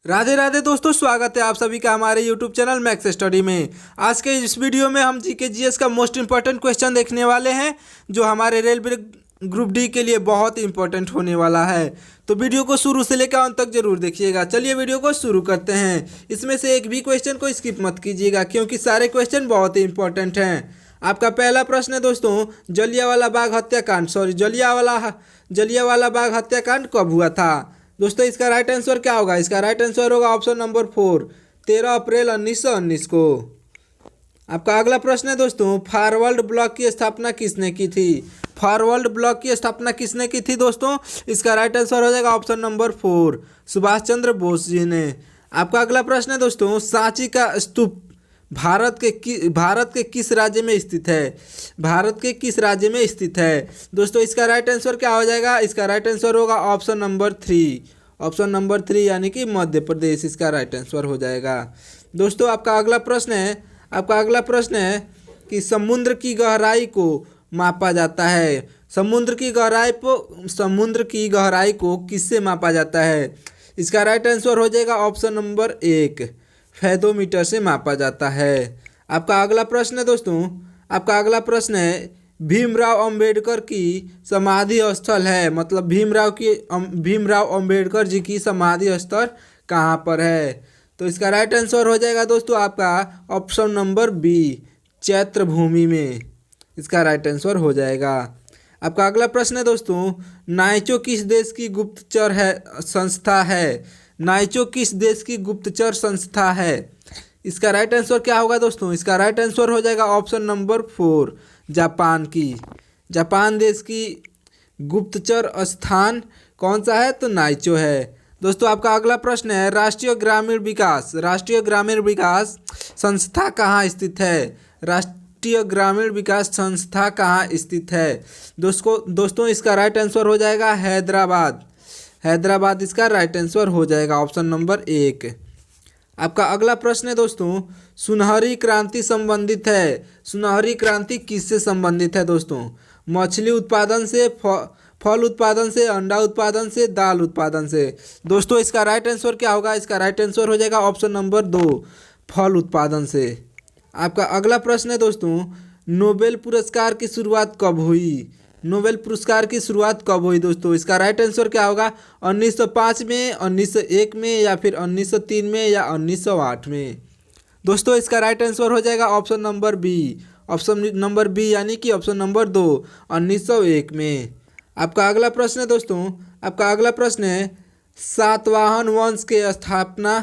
राधे राधे दोस्तों, स्वागत है आप सभी का हमारे YouTube चैनल मैक्स स्टडी में। आज के इस वीडियो में हम जीके जीएस का मोस्ट इंपॉर्टेंट क्वेश्चन देखने वाले हैं, जो हमारे रेलवे ग्रुप डी के लिए बहुत इंपॉर्टेंट होने वाला है। तो वीडियो को शुरू से लेकर अंत तक जरूर देखिएगा। चलिए वीडियो को शुरू करते हैं। इसमें से एक भी क्वेश्चन को स्किप मत कीजिएगा, क्योंकि सारे क्वेश्चन बहुत ही इंपॉर्टेंट हैं। आपका पहला प्रश्न है दोस्तों, जलियांवाला बाग हत्याकांड जलियांवाला बाग हत्याकांड कब हुआ था? दोस्तों इसका राइट आंसर क्या होगा? इसका राइट आंसर होगा ऑप्शन नंबर 4, 13 अप्रैल 1919 को। आपका अगला प्रश्न है दोस्तों, फॉरवर्ड ब्लॉक की स्थापना किसने की थी? फॉरवर्ड ब्लॉक की स्थापना किसने की थी दोस्तों? इसका राइट आंसर हो जाएगा ऑप्शन नंबर 4, सुभाष चंद्र बोस जी ने। आपका अगला प्रश्न है दोस्तों, सांची का स्तूप भारत के किस राज्य में स्थित है? भारत के किस राज्य में स्थित है? दोस्तों इसका राइट आंसर क्या हो जाएगा? इसका राइट आंसर होगा ऑप्शन नंबर 3 यानी कि मध्य प्रदेश इसका राइट आंसर हो जाएगा। दोस्तों आपका अगला प्रश्न है कि समुद्र की गहराई को मापा जाता है। समुद्र की गहराई को किससे मापा जाता है? इसका राइट आंसर हो जाएगा ऑप्शन नंबर 1, फैथोमीटर से मापा जाता है। आपका अगला प्रश्न है दोस्तों, भीमराव अंबेडकर की समाधि स्थल है, मतलब भीमराव अंबेडकर जी की समाधि स्थल कहाँ पर है? तो इसका राइट आंसर हो जाएगा दोस्तों आपका ऑप्शन नंबर बी, चैत्र भूमि में इसका राइट आंसर हो जाएगा। आपका अगला प्रश्न है दोस्तों, नाइचो किस देश की गुप्तचर संस्था है? नाइचो किस देश की गुप्तचर संस्था है? इसका राइट आंसर क्या होगा दोस्तों? इसका राइट आंसर हो जाएगा ऑप्शन नंबर 4, जापान की। जापान देश की गुप्तचर स्थान कौन सा है? तो नाइचो है। दोस्तों आपका अगला प्रश्न है, राष्ट्रीय ग्रामीण विकास संस्था कहाँ स्थित है? राष्ट्रीय ग्रामीण विकास संस्था कहाँ स्थित है? दोस्तों इसका राइट आंसर हो जाएगा हैदराबाद इसका राइट आंसर हो जाएगा ऑप्शन नंबर 1। आपका अगला प्रश्न है दोस्तों, सुनहरी क्रांति संबंधित है। सुनहरी क्रांति किससे संबंधित है दोस्तों? मछली उत्पादन से, फल उत्पादन से, अंडा उत्पादन से, दाल उत्पादन से? दोस्तों इसका राइट आंसर क्या होगा? इसका राइट आंसर हो जाएगा ऑप्शन नंबर 2, फल उत्पादन से। आपका अगला प्रश्न है दोस्तों, नोबेल पुरस्कार की शुरुआत कब हुई? नोबेल पुरस्कार की शुरुआत कब हुई दोस्तों? इसका राइट आंसर क्या होगा? 1905 में, 1901 में, या फिर 1903 में, या 1908 में? दोस्तों इसका राइट आंसर हो जाएगा ऑप्शन नंबर बी यानी कि ऑप्शन नंबर 2, 1901 में। आपका अगला प्रश्न है दोस्तों, सातवाहन वंश के स्थापक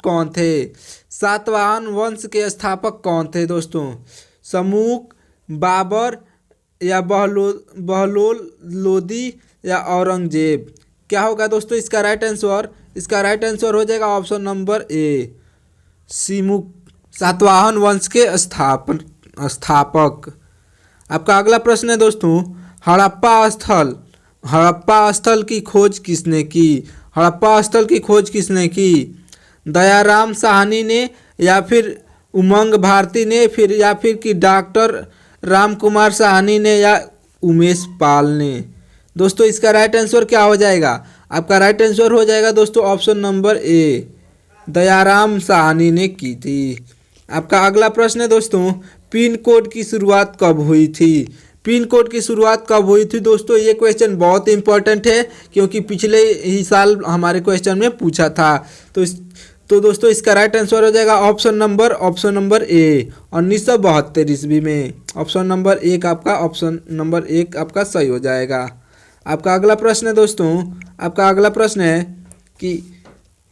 कौन थे? सातवाहन वंश के स्थापक कौन थे दोस्तों? समूक, बाबर, या बहलोल लोदी, या औरंगजेब? क्या होगा दोस्तों इसका राइट आंसर? इसका राइट आंसर हो जाएगा option number A, Simuka, Satavahana वंश के स्थापक। आपका अगला प्रश्न है दोस्तों, हड़प्पा स्थल की खोज किसने की? हड़प्पा स्थल की खोज किसने की? दयाराम साहनी ने, या फिर उमंग भारती ने, या फिर कि डॉक्टर राम कुमार साहनी ने, या उमेश पाल ने? दोस्तों इसका राइट आंसर क्या हो जाएगा? आपका राइट आंसर हो जाएगा दोस्तों ऑप्शन नंबर ए, दयाराम साहनी ने की थी। आपका अगला प्रश्न है दोस्तों, पिन कोड की शुरुआत कब हुई थी? पिन कोड की शुरुआत कब हुई थी दोस्तों? ये क्वेश्चन बहुत इंपॉर्टेंट है, क्योंकि पिछले ही साल हमारे क्वेश्चन में पूछा था। तो दोस्तों इसका राइट आंसर हो जाएगा ऑप्शन नंबर ए, 1972 ईस्वी में। ऑप्शन नंबर 1 आपका सही हो जाएगा। आपका अगला प्रश्न है दोस्तों, कि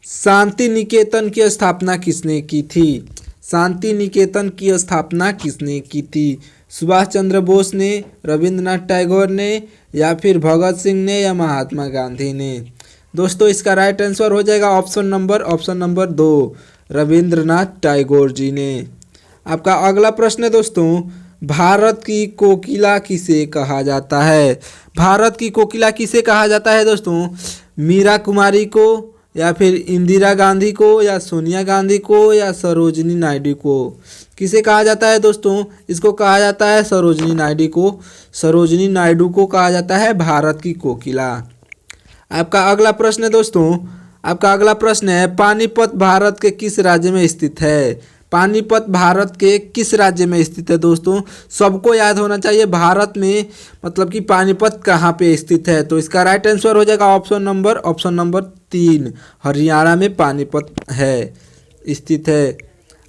शांति निकेतन की स्थापना किसने की थी? शांति निकेतन की स्थापना किसने की थी? सुभाष चंद्र बोस ने, रविंद्रनाथ टैगोर ने, या फिर भगत सिंह ने, या महात्मा गांधी ने? दोस्तों इसका राइट आंसर हो जाएगा ऑप्शन नंबर 2, रविंद्रनाथ टैगोर जी ने। आपका अगला प्रश्न है दोस्तों, भारत की कोकिला किसे कहा जाता है? भारत की कोकिला किसे कहा जाता है दोस्तों? मीरा कुमारी को, या फिर इंदिरा गांधी को, या सोनिया गांधी को, या सरोजिनी नायडू को? किसे कहा जाता है दोस्तों? इसको कहा जाता है सरोजिनी नायडू को कहा जाता है भारत की कोकिला। आपका अगला प्रश्न है दोस्तों, आपका अगला प्रश्न है, पानीपत भारत के किस राज्य में स्थित है? पानीपत भारत के किस राज्य में स्थित है दोस्तों? सबको याद होना चाहिए भारत में मतलब कि पानीपत कहाँ पे स्थित है। तो इसका राइट आंसर हो जाएगा ऑप्शन नंबर 3, हरियाणा में पानीपत है स्थित है।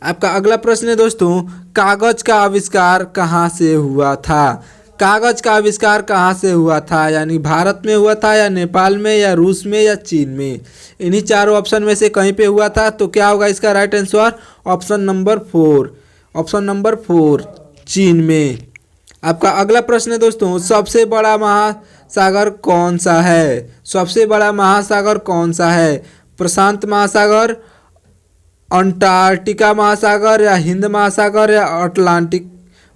आपका अगला प्रश्न है दोस्तों, कागज का आविष्कार कहाँ से हुआ था? कागज का आविष्कार कहाँ से हुआ था? यानी भारत में हुआ था या नेपाल में या रूस में या चीन में? इन्हीं चारों ऑप्शन में से कहीं पे हुआ था। तो क्या होगा इसका राइट आंसर? ऑप्शन नंबर 4 चीन में। आपका अगला प्रश्न है दोस्तों, सबसे बड़ा महासागर कौन सा है? सबसे बड़ा महासागर कौन सा है? प्रशांत महासागर, अंटार्कटिका महासागर या हिंद महासागर या अटलांटिक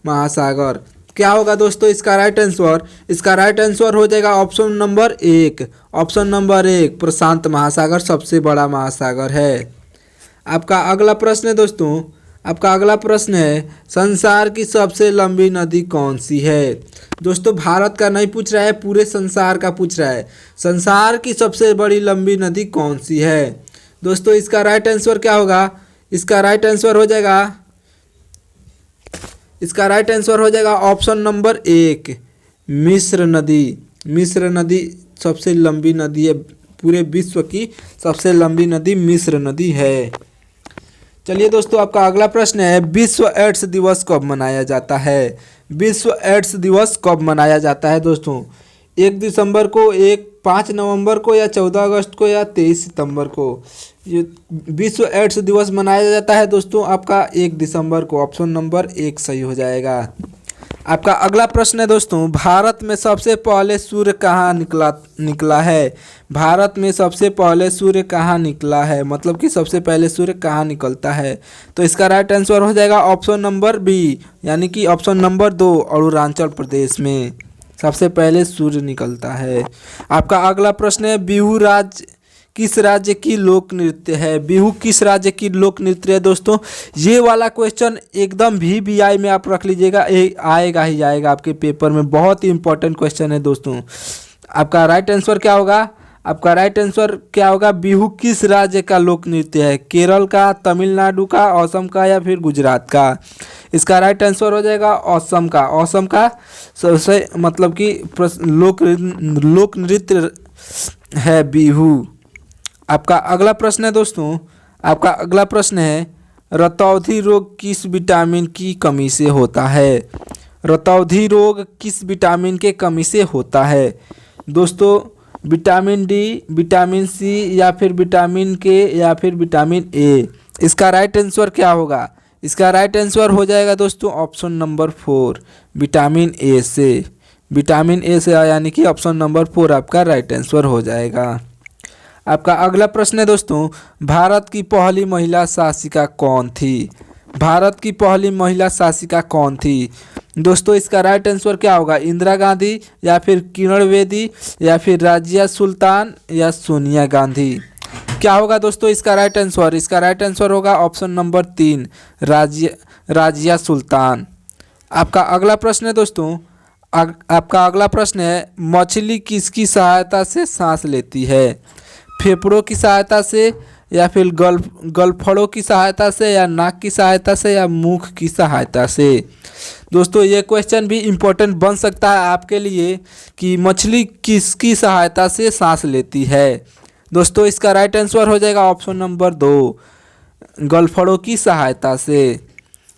महासागर? क्या होगा दोस्तों इसका राइट आंसर? इसका राइट आंसर हो जाएगा ऑप्शन नंबर 1 प्रशांत महासागर सबसे बड़ा महासागर है। आपका अगला प्रश्न है दोस्तों, आपका अगला प्रश्न है, संसार की सबसे लंबी नदी कौन सी है? दोस्तों भारत का नहीं पूछ रहा है, पूरे संसार का पूछ रहा है। संसार की सबसे बड़ी लंबी नदी कौन सी है? दोस्तों इसका राइट आंसर क्या होगा? इसका राइट आंसर हो जाएगा ऑप्शन नंबर 1 मिस्र नदी। मिस्र नदी सबसे लंबी नदी है, पूरे विश्व की सबसे लंबी नदी मिस्र नदी है। चलिए दोस्तों आपका अगला प्रश्न है, विश्व एड्स दिवस कब मनाया जाता है? विश्व एड्स दिवस कब मनाया जाता है दोस्तों? 1 दिसंबर को, 5 नवंबर को या 14 अगस्त को या 23 सितंबर को? ये विश्व एड्स दिवस मनाया जाता है दोस्तों आपका 1 दिसंबर को। ऑप्शन नंबर 1 सही हो जाएगा। आपका अगला प्रश्न है दोस्तों, भारत में सबसे पहले सूर्य कहाँ निकला है? भारत में सबसे पहले सूर्य कहाँ निकला है, मतलब कि सबसे पहले सूर्य कहाँ निकलता है? तो इसका राइट आंसर हो जाएगा ऑप्शन नंबर बी, यानी कि ऑप्शन नंबर 2 अरुणाचल प्रदेश में सबसे पहले सूर्य निकलता है। आपका अगला प्रश्न है, बिहू किस राज्य की लोक नृत्य है? बिहू किस राज्य की लोक नृत्य है दोस्तों? ये वाला क्वेश्चन एकदम VBI में आप रख लीजिएगा, आएगा ही आएगा आपके पेपर में, बहुत ही इंपॉर्टेंट क्वेश्चन है दोस्तों। आपका राइट आंसर क्या होगा? आपका राइट आंसर क्या होगा? बिहू किस राज्य का लोक नृत्य है? केरल का, तमिलनाडु का, असम का या फिर गुजरात का? इसका राइट आंसर हो जाएगा असम का सबसे मतलब कि लोक नृत्य है बिहू। आपका अगला प्रश्न है दोस्तों, आपका अगला प्रश्न है, रतौंधी रोग किस विटामिन की कमी से होता है? रतौंधी रोग किस विटामिन के कमी से होता है? दोस्तों विटामिन डी, विटामिन सी या फिर विटामिन के या फिर विटामिन ए? इसका राइट आंसर क्या होगा? इसका राइट आंसर हो जाएगा दोस्तों ऑप्शन नंबर 4 विटामिन ए से। विटामिन ए से यानी कि ऑप्शन नंबर 4 आपका राइट आंसर हो जाएगा। आपका अगला प्रश्न है दोस्तों, भारत की पहली महिला शासिका कौन थी? भारत की पहली महिला शासिका कौन थी? दोस्तों इसका राइट आंसर क्या होगा? इंदिरा गांधी या फिर किरण बेदी या फिर राजिया सुल्तान या सोनिया गांधी? क्या होगा दोस्तों इसका राइट आंसर? इसका राइट आंसर होगा ऑप्शन नंबर 3 राजिया सुल्तान। आपका अगला प्रश्न है दोस्तों, आपका अगला प्रश्न है, मछली किसकी सहायता से सांस लेती है? फेफड़ों की सहायता से या फिर गलफड़ों की सहायता से या नाक की सहायता से या मुख की सहायता से? दोस्तों ये क्वेश्चन भी इम्पोर्टेंट बन सकता है आपके लिए कि मछली किसकी सहायता से सांस लेती है? दोस्तों इसका राइट आंसर हो जाएगा ऑप्शन नंबर 2 गलफड़ों की सहायता से।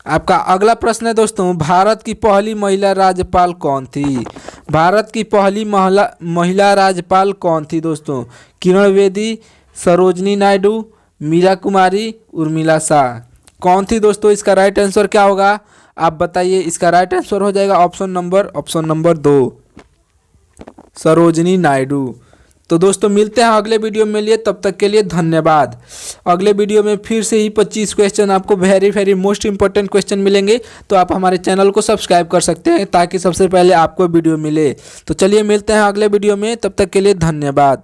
आपका अगला प्रश्न है दोस्तों, भारत की पहली महिला राज्यपाल कौन थी? भारत की पहली महिला राज्यपाल कौन थी दोस्तों? किरण बेदी, सरोजनी नायडू, मीरा कुमारी, उर्मिला शाह? कौन थी दोस्तों? इसका राइट आंसर क्या होगा आप बताइए? इसका राइट आंसर हो जाएगा ऑप्शन नंबर 2 सरोजनी नायडू। तो दोस्तों मिलते हैं अगले वीडियो में लिए, तब तक के लिए धन्यवाद। अगले वीडियो में फिर से ही 25 क्वेश्चन आपको वेरी मोस्ट इंपॉर्टेंट क्वेश्चन मिलेंगे, तो आप हमारे चैनल को सब्सक्राइब कर सकते हैं ताकि सबसे पहले आपको वीडियो मिले। तो चलिए मिलते हैं अगले वीडियो में, तब तक के लिए धन्यवाद।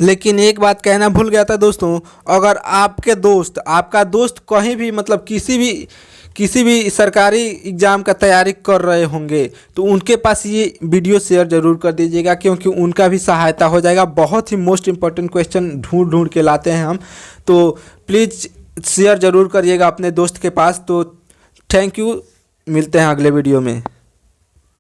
लेकिन एक बात कहना भूल गया था दोस्तों, अगर आपका दोस्त कहीं भी मतलब किसी भी सरकारी एग्ज़ाम का तैयारी कर रहे होंगे तो उनके पास ये वीडियो शेयर ज़रूर कर दीजिएगा, क्योंकि उनका भी सहायता हो जाएगा। बहुत ही मोस्ट इम्पॉर्टेंट क्वेश्चन ढूंढ ढूंढ के लाते हैं हम, तो प्लीज़ शेयर ज़रूर करिएगा अपने दोस्त के पास। तो थैंक यू, मिलते हैं अगले वीडियो में।